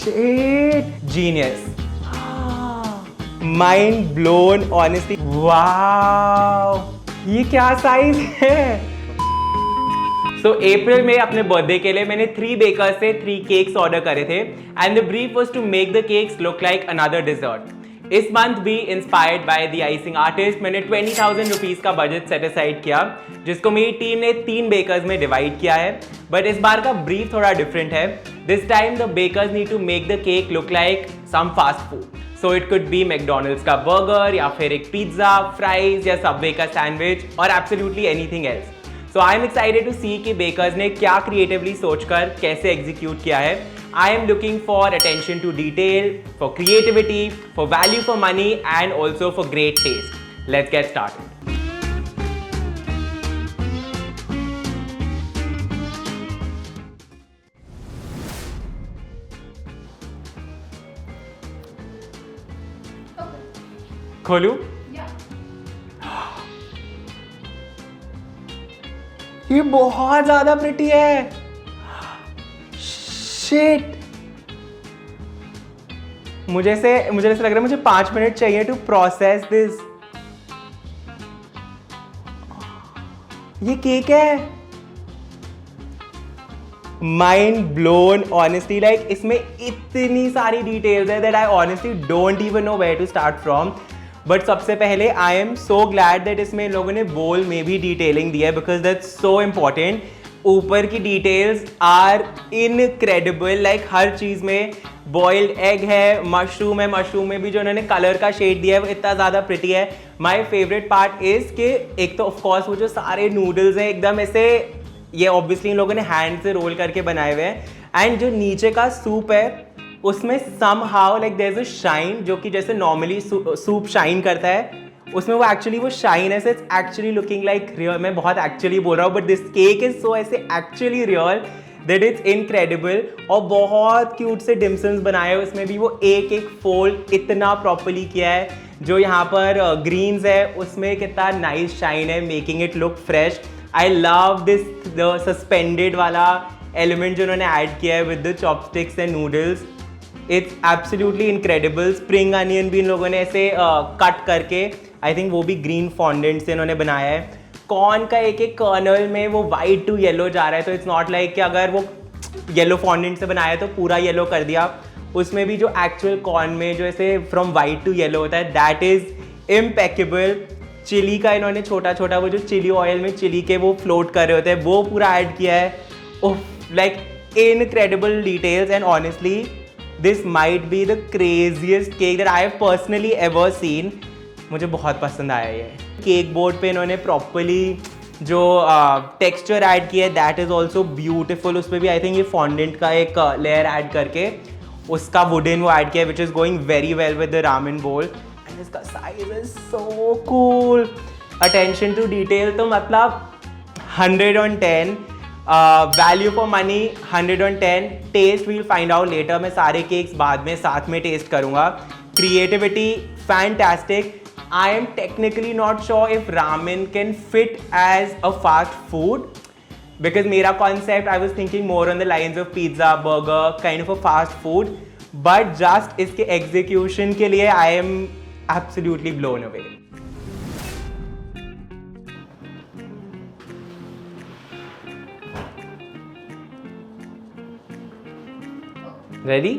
Shit, genius. Mind blown, honestly. Wow, ये क्या size है? So अप्रैल में अपने बर्थडे के लिए मैंने 3 बेकर्स से 3 केक्स ऑर्डर करे थे and the brief was to make the cakes look like another dessert. इस मंथ भी inspired by the icing artist मैंने 20,000 रुपीज का बजट सेट असाइड किया, जिसको मेरी टीम ने 3 बेकर्स में डिवाइड किया है। बट इस बार का ब्रीफ थोड़ा डिफरेंट है। This time the bakers need to make the cake look like some fast food. So it could be McDonald's का बर्गर या फिर एक पिज्जा, फ्राइज या सबवे का सैंडविच और absolutely anything else. So I am excited to see कि bakers ने क्या क्रिएटिवली सोचकर कैसे एग्जीक्यूट किया है। I am looking for attention to detail, for creativity, for value for money and also for great taste. Let's get started. खोलूं? ये बहुत ज्यादा प्रिटी है। Shit. मुझे ऐसे लग रहा है मुझे 5 मिनट चाहिए टू प्रोसेस दिस। ये केक है। माइंड ब्लोन ऑनेस्टली, लाइक इसमें इतनी सारी डिटेल्स है that I honestly don't even know where to start from. But सबसे पहले I am so glad that इसमें इन लोगों ने बोल में भी डिटेलिंग दी है बिकॉज दैट्स सो इम्पॉर्टेंट। ऊपर की डिटेल्स आर इनक्रेडिबल, लाइक हर चीज़ में बॉइल्ड एग है, मशरूम है, मशरूम में भी जो उन्होंने कलर का शेड दिया है वो इतना ज़्यादा प्रिटी है। माय फेवरेट पार्ट इज़ कि एक तो ऑफकोर्स वो जो सारे नूडल्स हैं एकदम ऐसे, ये ऑब्वियसली इन लोगों ने हैंड से रोल करके बनाए हुए हैं। एंड जो नीचे का सूप है उसमें somehow like there is a shine, जो कि जैसे नॉर्मली सूप शाइन करता है उसमें वो एक्चुअली वो शाइन है। It's actually looking like real. मैं बहुत एक्चुअली बोल रहा हूँ but this cake is so ऐसे actually real that it's incredible. और बहुत क्यूट से डिम्सम्स बनाए हैं, उसमें भी वो एक एक फोल्ड इतना प्रॉपर्ली किया है। जो यहाँ पर ग्रीन्स है उसमें कितना नाइस शाइन है, making it look fresh. I love this the suspended वाला एलिमेंट जो उन्होंने ऐड किया है with the chopsticks and noodles. It's absolutely incredible. Spring onion भी इन लोगों ने ऐसे कट करके, आई थिंक वो भी ग्रीन फॉन्डेंट से इन्होंने बनाया है। कॉर्न का एक एक कर्नल में वो वाइट टू येलो जा रहा है, तो इट्स नॉट लाइक कि अगर वो येलो फॉन्डेंट से बनाया तो पूरा येलो कर दिया। उसमें भी जो एक्चुअल कॉर्न में जो ऐसे फ्रॉम वाइट टू येलो होता है दैट इज इम्पेकेबल। चिली का इन्होंने छोटा छोटा वो जो चिली ऑयल में चिली के वो फ्लोट कर रहे होते हैं वो पूरा ऐड किया है। Like incredible details and honestly this might be the craziest cake that I have personally ever seen. मुझे बहुत पसंद आया ये। केक बोर्ड पे इन्होंने प्रॉपर्ली जो टेक्सचर ऐड किया है दैट इज ऑल्सो ब्यूटिफुल। उसमें भी आई थिंक ये फॉन्डेंट का एक लेयर ऐड करके उसका वुडन वो ऐड किया है which is going very well with the ramen bowl. And इसका size is so cool. Attention to detail तो मतलब 100 on 10। Value for money 100 on 10। Taste will find out later. मैं सारे केक्स बाद में साथ में टेस्ट करूँगा। Creativity fantastic. I am technically not sure if ramen can fit as a fast food because मेरा concept I was thinking more on the lines of pizza, burger, kind of a fast food. But just इसके execution के लिए I am absolutely blown away. Ready?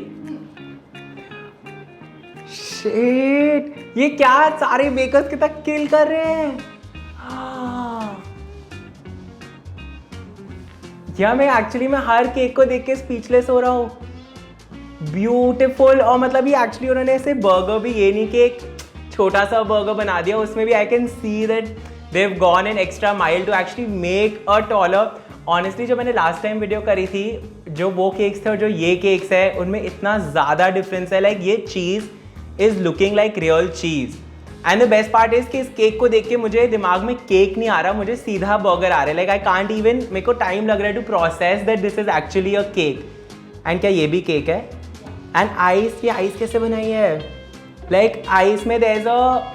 Shit! ये क्या सारे bakers के तक किल कर रहे हैं। या मैं एक्चुअली मैं हर केक को देख के स्पीचलेस हो रहा हूँ। ब्यूटिफुल। और मतलब ये एक्चुअली उन्होंने ऐसे बर्गर भी, ये नहीं कि एक छोटा सा बर्गर बना दिया, उसमें भी I can see that they have gone an extra mile to actually make a taller. Honestly जो मैंने लास्ट टाइम वीडियो करी थी, जो वो केक्स थे और जो ये केक्स है उनमें इतना ज़्यादा डिफरेंस है। लाइक ये चीज़ इज लुकिंग लाइक रियल चीज। And the best part is कि इस केक को देख के मुझे दिमाग में केक नहीं आ रहा, मुझे सीधा बर्गर आ रहा है। लाइक आई कांट इवन, मेरे को टाइम लग रहा है to process that this is actually a cake. And क्या ये भी केक है? एंड आइस, ये आइस कैसे बनाई है? लाइक आइस में देयर इज अ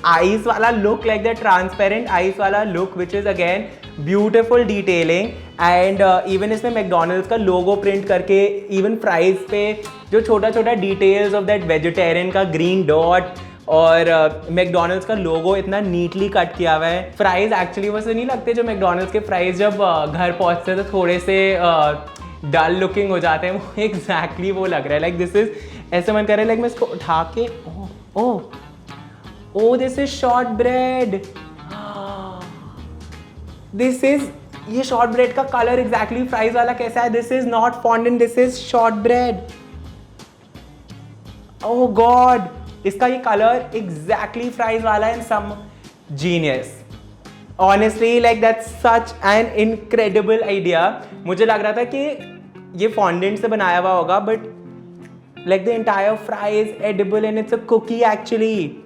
आइस वाला look, like the transparent ice वाला look which is again beautiful detailing and even इसमें मैकडोनल्ड्स का लोगो प्रिंट करके इवन फ्राइज पे जो छोटा छोटा डिटेल्स ऑफ दैट वेजिटेरियन का ग्रीन डॉट और मैकडोनल्ड्स का लोगो इतना नीटली कट किया हुआ है। फ्राइज एक्चुअली वैसे नहीं लगते जो मैकडोनल्ड्स के फ्राइज जब घर पहुंचते हैं तो थोड़े से डल लुकिंग हो जाते हैं, वो एग्जैक्टली वो लग रहा है। लाइक दिस इज ऐसे मन कर रहा है लाइक मैं इसको उठा के oh this is shortbread, this is ये शॉर्ट ब्रेड का कलर एग्जैक्टली फ्राइज वाला कैसा है, this is not fondant, this is shortbread. Oh god, इसका ये कलर एग्जैक्टली फ्राइज वाला है, some genius. Honestly like that's such an incredible idea. मुझे लग रहा था कि ये फॉन्डेंट से बनाया हुआ होगा, but like the entire fry is edible and it's a cookie actually.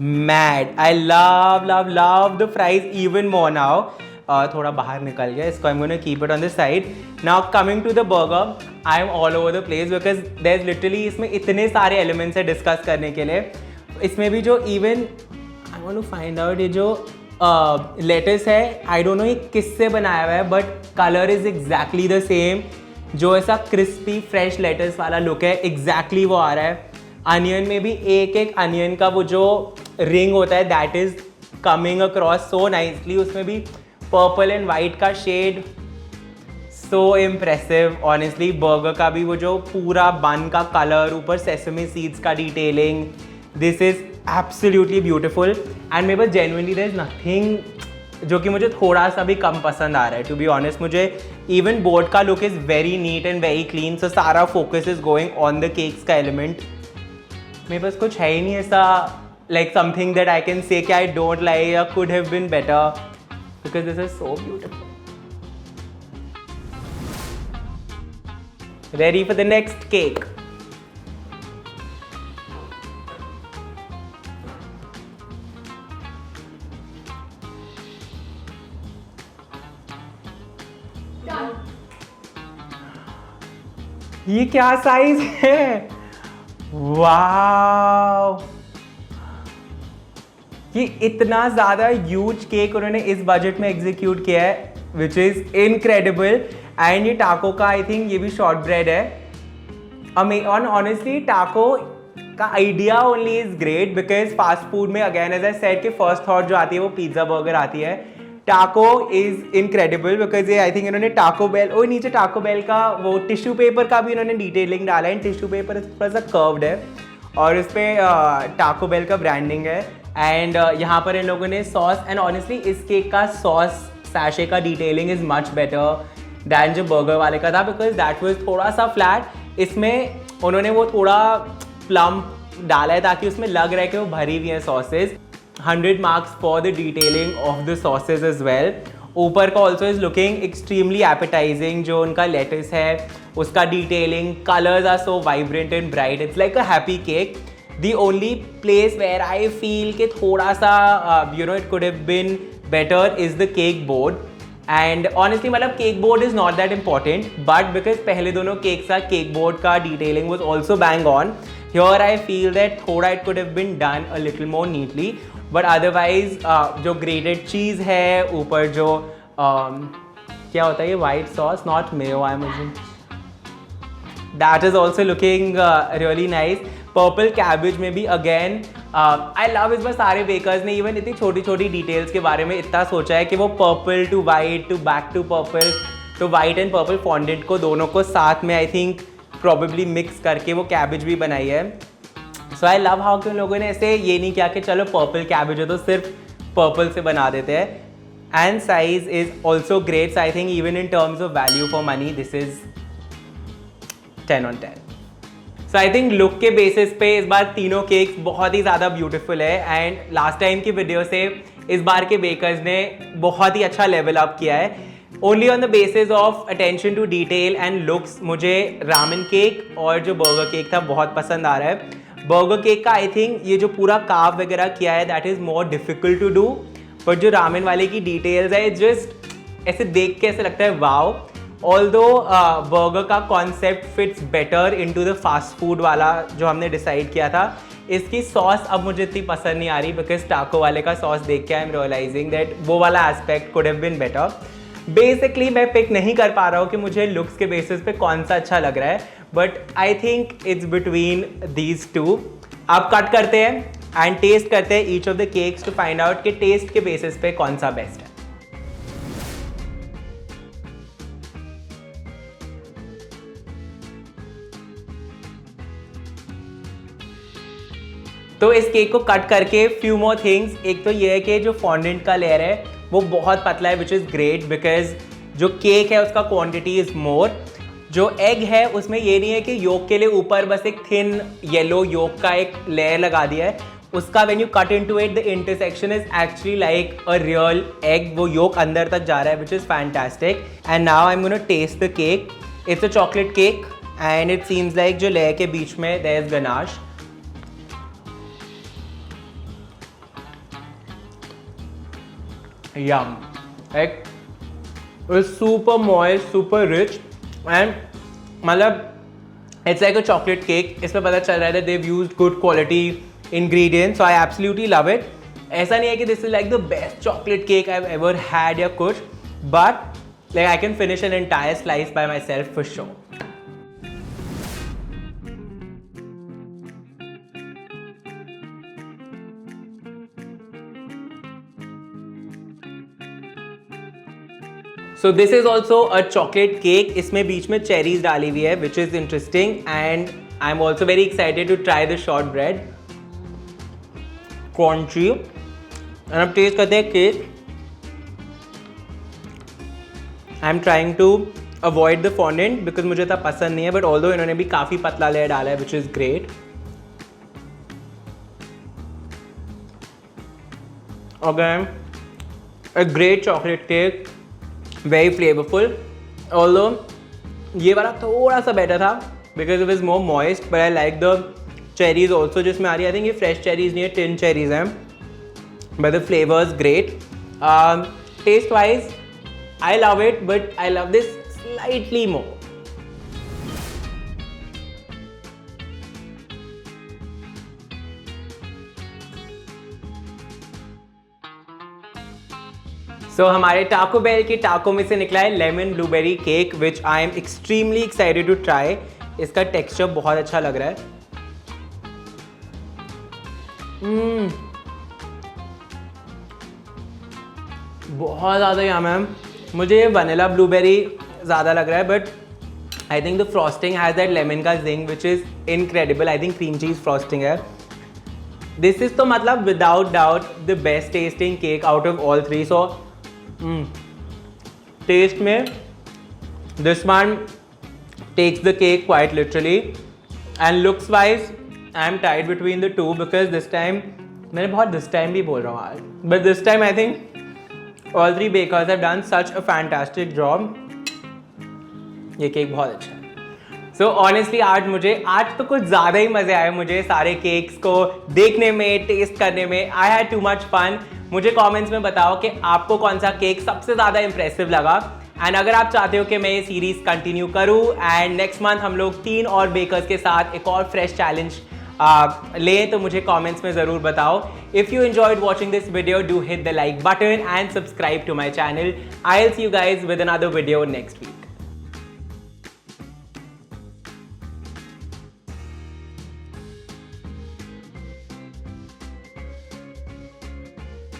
Mad, I love love love the fries even more now. थोड़ा बाहर निकल गया, इसको I am gonna keep it on this side. Now coming to the burger, I am all over the place because there is literally इसमें इतने सारे elements है discuss करने के लिए। इसमें भी जो even I want to find out ये जो लेटस है, आई डोंट नो ये किससे बनाया हुआ है, but colour is exactly the same. जो ऐसा क्रिस्पी फ्रेश लेटस वाला लुक है एग्जैक्टली वो आ रहा है। अनियन में भी एक एक अनियन का वो जो रिंग होता है that is coming across so nicely. उसमें भी पर्पल एंड वाइट का shade, so impressive honestly. Burger का भी वो जो पूरा बन का कलर, ऊपर सेसमी सीड्स का detailing, this is absolutely beautiful. And मेरे पास जेन्युइनली देयर इज नथिंग जो कि मुझे थोड़ा सा भी कम पसंद आ रहा है टू बी ऑनेस्ट। मुझे इवन बोर्ड का look is very neat and very clean, so सारा focus is going on the cakes का एलिमेंट। मेरे पास कुछ है ही नहीं ऐसा like something that I can say कि आई डोंट लाइक या could have been better, because this is so beautiful. Ready for the next cake. ये क्या साइज है, वाव! ये इतना ज़्यादा ह्यूज केक उन्होंने इस बजट में एग्जीक्यूट किया है, विच इज़ इनक्रेडिबल। एंड ये टाको का आई थिंक ये भी शॉर्ट ब्रेड है। ऑनेस्टली टाको का idea only is great because fast food में अगेन एज आई सेड कि फर्स्ट थॉट जो आती है वो पिज्ज़ा बर्गर आती है। टाको इज इनक्रेडिबल बिकॉज ये आई थिंक इन्होंने टाको बेल, और नीचे टाको बेल का वो टिश्यू पेपर का भी इन्होंने डिटेलिंग डाला है। टिश्यू पेपर थोड़ा सा कर्व्ड है और इस पर टाको बेल का ब्रांडिंग है। एंड यहाँ पर इन लोगों ने सॉस, एंड ऑनेस्टली इस केक का सॉस सैशे का detailing is much better than जो बर्गर वाले का था, बिकॉज दैट वाज थोड़ा सा फ्लैट। इसमें उन्होंने वो थोड़ा प्लम्प डाला है ताकि उसमें लग रहा है कि वो भरी हुई है sausage. 100 marks for the detailing of the sauces as well. ऊपर का also is looking extremely appetizing। जो उनका lettuce है उसका detailing, colors are so vibrant and bright. It's like a happy cake. The only place where I feel कि थोड़ा सा it could have been better is the cake board. And honestly मतलब cake board is not that important, but because पहले दोनों cakes का cake board का detailing was also bang on. Here I feel that थोड़ा it could have been done a little more neatly. But otherwise जो grated चीज़ है, ऊपर जो क्या होता है ये white sauce, not Mayo I am using, that is also looking really nice. Purple cabbage में भी अगेन आई लव, इस बार सारे बेकर्स ने इवन इतनी छोटी छोटी डिटेल्स के बारे में इतना सोचा है कि वो purple to white to back to purple, तो वाइट एंड पर्पल फॉन्डेंट को दोनों को साथ में आई थिंक प्रॉबेबली मिक्स करके वो कैबेज भी बनाई है। सो आई लव हाउ कि उन लोगों ने ऐसे ये नहीं किया कि चलो पर्पल कैबेज है तो सिर्फ पर्पल से बना देते हैं। And size is also great, I think even in terms of value for money this is 10 on 10। So I think look के बेसिस पे इस बार तीनों केक्स बहुत ही ज़्यादा ब्यूटीफुल है। एंड लास्ट टाइम की वीडियो से इस बार के बेकर्स ने बहुत ही अच्छा लेवल अप किया है। Only on the basis of attention to detail and looks मुझे रामेन केक और जो बर्गर केक था बहुत पसंद आ रहा है। बर्गर केक का आई थिंक ये जो पूरा काव वगैरह किया है that is more difficult to do, but जो रामेन वाले की डिटेल्स है जस्ट ऐसे देख के ऐसे लगता है वाओ। ऑल्दो बर्गर का concept fits better into the fast food वाला जो हमने डिसाइड किया था, इसकी सॉस अब मुझे इतनी पसंद नहीं आ रही बिकॉज टाको वाले का सॉस देख के आई एम रियलाइजिंग दैट वो वाला aspect could have been better. Basically मैं पिक नहीं कर पा रहा हूँ कि मुझे लुक्स के बेसिस पे कौन सा अच्छा लग रहा है, but I think it's between these two. अब कट करते हैं एंड टेस्ट करते हैं each of the cakes to find out कि टेस्ट के बेसिस पे कौन सा बेस्ट है। तो इस केक को कट करके फ्यू मोर थिंग्स, एक तो ये है कि जो फॉन्डेंट का लेयर है वो बहुत पतला है विच इज़ ग्रेट बिकॉज जो केक है उसका क्वांटिटी इज़ मोर। जो एग है उसमें ये नहीं है कि योक के लिए ऊपर बस एक थिन येलो योक का एक लेयर लगा दिया है, उसका when you cut into it the intersection is actually like a real egg, वो योक अंदर तक जा रहा है which is fantastic. And now I am gonna test the cake. It's a chocolate cake and it seems like जो layer के बीच में there is ganache. Yum. Like it's super moist, super rich, and मतलब it's like a chocolate cake. इसमें पता चल रहा है that they've used good quality ingredients, so I absolutely love it. ऐसा नहीं है कि this is like the best chocolate cake I've ever had या कुछ, but like I can finish an entire slice by myself for sure. So this is also a chocolate cake. इसमें बीच में cherries डाली हुई है which is interesting and I'm also very excited to try the shortbread. Crunchy. and अब test करते हैं cake. I'm trying to avoid the fondant because मुझे इतना पसंद नहीं है, but although इन्होंने भी काफ़ी पतला लेयर डाला है which is great. Again, a great chocolate cake. Very flavorful, although ये वाला थोड़ा सा बेटर था because it was more moist, but I like the cherries also जिसमें आ रही है। I think ये fresh cherries नहीं है, tin cherries हैं, but the flavor is great. Taste wise, I love it, but I love this slightly more. So हमारे Taco Bell के टाको में से निकला है lemon blueberry cake which I am extremely excited to try. इसका texture बहुत अच्छा लग रहा है। बहुत ज़्यादा यम है। मुझे ये वनीला ब्लूबेरी ज़्यादा लग रहा है, but I think the frosting has that lemon का zing which is incredible. I think cream cheese frosting है। दिस इज़ तो मतलब without doubt the best tasting cake out of all three. So taste में this one takes the cake quite literally, and looks wise I am tied between the two because this time मैंने बहुत this time भी बोल रहा हूँ आज, but this time I think all three bakers have done such a fantastic job. ये cake बहुत अच्छा है। So honestly आज तो कुछ ज़्यादा ही मज़े आए मुझे सारे केक्स को देखने में, टेस्ट करने में। I had too much fun. मुझे कमेंट्स में बताओ कि आपको कौन सा केक सबसे ज़्यादा इंप्रेसिव लगा। एंड अगर आप चाहते हो कि मैं ये सीरीज़ कंटिन्यू करूँ एंड नेक्स्ट मंथ हम लोग 3 और बेकर्स के साथ एक और फ्रेश चैलेंज लें, तो मुझे कमेंट्स में ज़रूर बताओ। If you enjoyed watching this video, do hit the like button and subscribe to my channel. I will see you guys with another video next week.